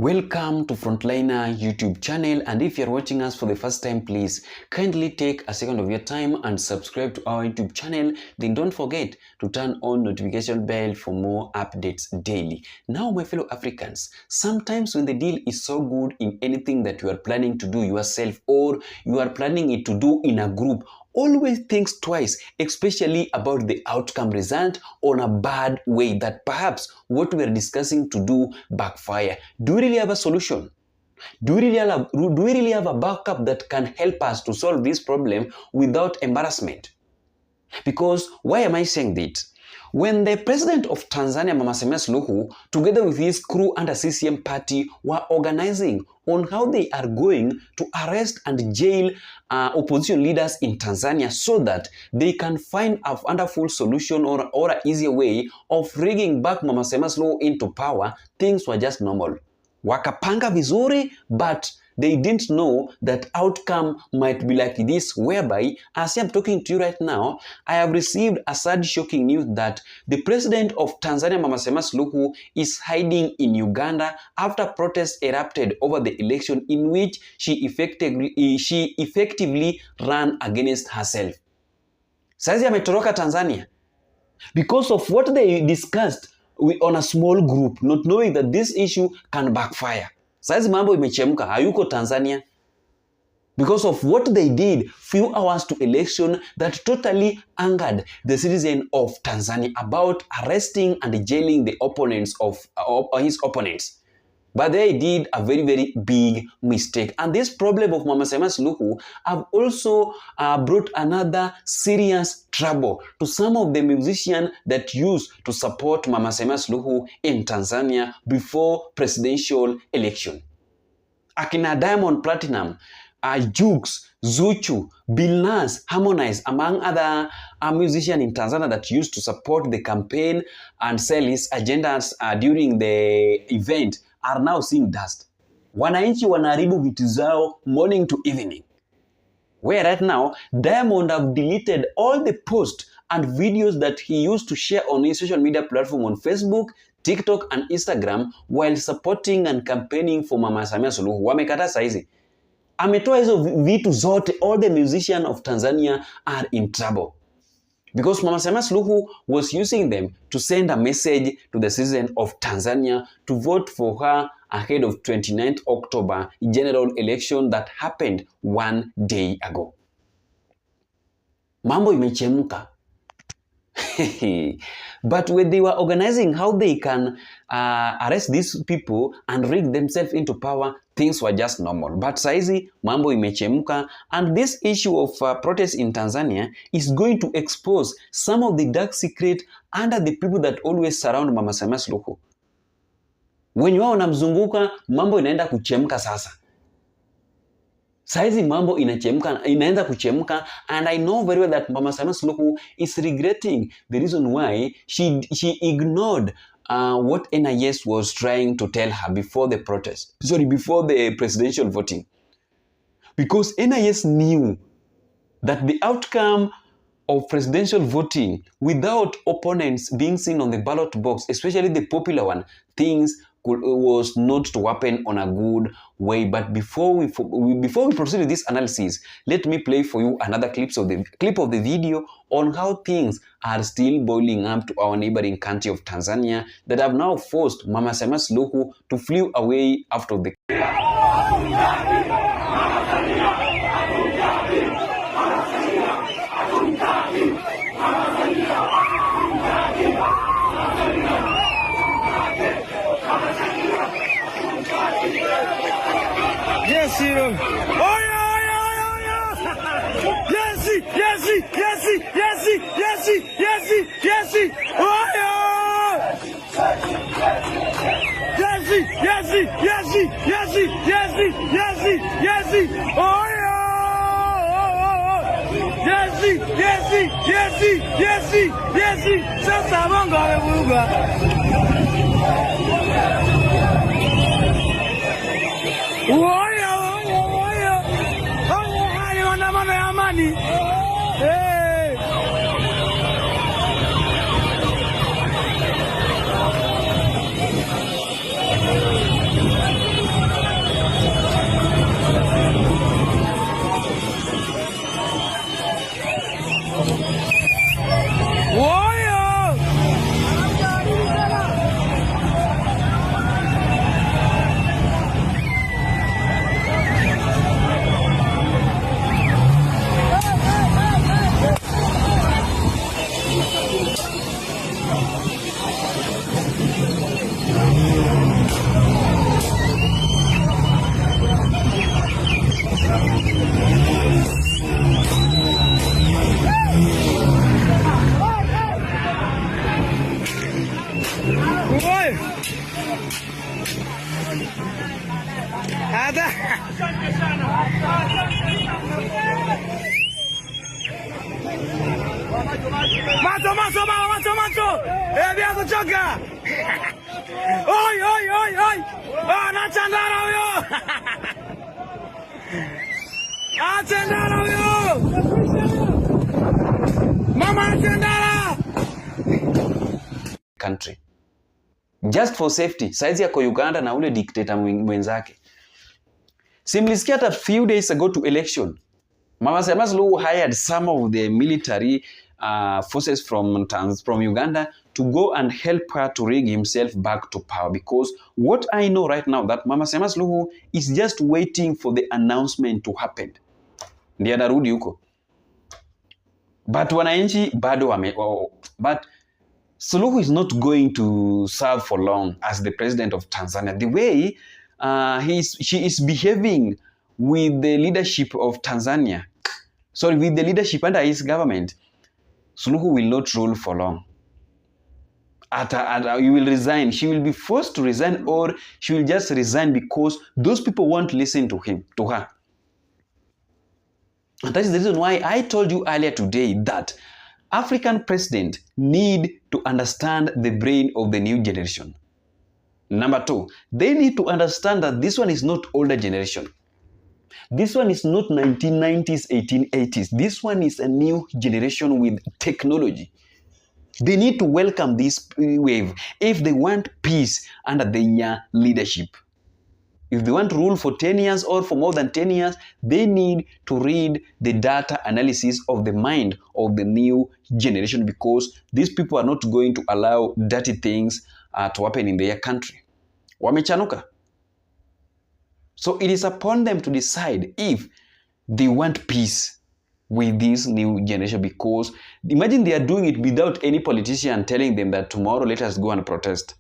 Welcome to Frontliner YouTube channel, and if you're watching us for the first time, please kindly take a second of your time and subscribe to our YouTube channel. Then don't forget to turn on notification bell for more updates daily. Now, my fellow Africans, sometimes when the deal is so good in anything that you are planning to do yourself or you are planning it to do in a group, always think twice, especially about the outcome result on a bad way that perhaps what we are discussing to do backfire. Do we really have a solution? Do we really have a backup that can help us to solve this problem without embarrassment? Because why am I saying this? When the president of Tanzania, Mama Suluhu, together with his crew and a CCM party were organizing on how they are going to arrest and jail opposition leaders in Tanzania so that they can find a wonderful solution or an easier way of bringing back Mama Suluhu into power, things were just normal. Wakapanga vizuri, but they didn't know that outcome might be like this, whereby, as I'm talking to you right now, I have received a sad, shocking news that the president of Tanzania, Mama Suluhu, is hiding in Uganda after protests erupted over the election in which she effectively ran against herself. Saizi ametoroka Tanzania because of what they discussed on a small group, not knowing that this issue can backfire. Saizi mambo imechemka, hayuko Tanzania because of what they did few hours to election that totally angered the citizen of Tanzania about arresting and jailing the opponents of his opponents. But they did a very, very big mistake. And this problem of Mama Suluhu have also brought another serious trouble to some of the musicians that used to support Mama Suluhu in Tanzania before presidential election. Akina Diamond Platinum, Jukes, Zuchu, Bilnas, Harmonize, among other musicians in Tanzania that used to support the campaign and sell his agendas during the event are now seeing dust. Wananchi wanaharibu vitu zao morning to evening. Where right now, Diamond have deleted all the posts and videos that he used to share on his social media platform on Facebook, TikTok and Instagram while supporting and campaigning for Mama Suluhu. Wamekata saizi. Ametoa hizo vitu zote. All the musicians of Tanzania are in trouble. Because Mama Suluhu was using them to send a message to the citizens of Tanzania to vote for her ahead of 29th October general election that happened one day ago. Mambo imechemka. But when they were organizing how they can arrest these people and rig themselves into power, things were just normal. But saizi, mambo imechemka, and this issue of protests in Tanzania is going to expose some of the dark secret under the people that always surround Mama Suluhu. When you are wanamzunguka, mambo inaenda kuchemka sasa. Saizi mambo inaenda kuchemka, and I know very well that Mama Suluhu is regretting the reason why she ignored what NIS was trying to tell her before the protest. Before the presidential voting. Because NIS knew that the outcome of presidential voting without opponents being seen on the ballot box, especially the popular one, things was not to happen on a good way. But before we proceed with this analysis, let me play for you another clip of the video on how things are still boiling up to our neighboring country of Tanzania that have now forced Mama Suluhu to flee away after the Yes, you know. Oh yeah. Yes. Oh yeah. Yes. Oh yeah. Yes. Sasa Mungu amevuruga. Hata. Macho. Vya kuchoka. Oi. Anachandana huyo. Achandana huyo. Mama achandana. Country. Just for safety. Saizi yako Uganda na ule dictator mwenzake. Simlisikia hata few days ago to election. Mama Suluhu hired some of the military forces from Uganda to go and help her to rig himself back to power, because what I know right now that Mama Suluhu is just waiting for the announcement to happen. Ndiye anarudi huko. But wananchi bado but Suluhu is not going to serve for long as the president of Tanzania. The way she is behaving with the leadership of Tanzania, with the leadership under his government, Suluhu will not rule for long. You will resign. She will be forced to resign, or she will just resign because those people won't listen to her. And that is the reason why I told you earlier today that African presidents need to understand the brain of the new generation. Number two, they need to understand that this one is not older generation. This one is not 1990s, 1880s. This one is a new generation with technology. They need to welcome this wave if they want peace under their leadership. If they want to rule for 10 years or for more than 10 years, they need to read the data analysis of the mind of the new generation, because these people are not going to allow dirty things to happen in their country. Wamechanuka. So it is upon them to decide if they want peace with this new generation, because imagine they are doing it without any politician telling them that tomorrow let us go and protest.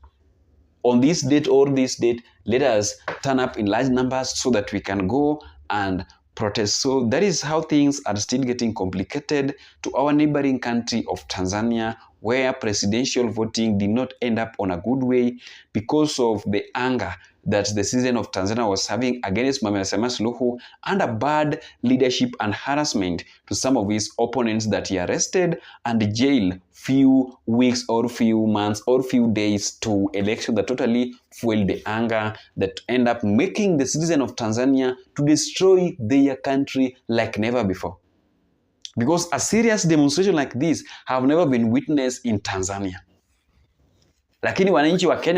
On this date or this date, let us turn up in large numbers so that we can go and protest. So that is how things are still getting complicated to our neighboring country of Tanzania, where presidential voting did not end up on a good way because of the anger that the citizen of Tanzania was having against Mama Suluhu, and a bad leadership and harassment to some of his opponents that he arrested and jailed few weeks or few months or few days to election, that totally fueled the anger that end up making the citizen of Tanzania to destroy their country like never before. Because a serious demonstration like this have never been witnessed in Tanzania. Lakini wananchi wa Kenya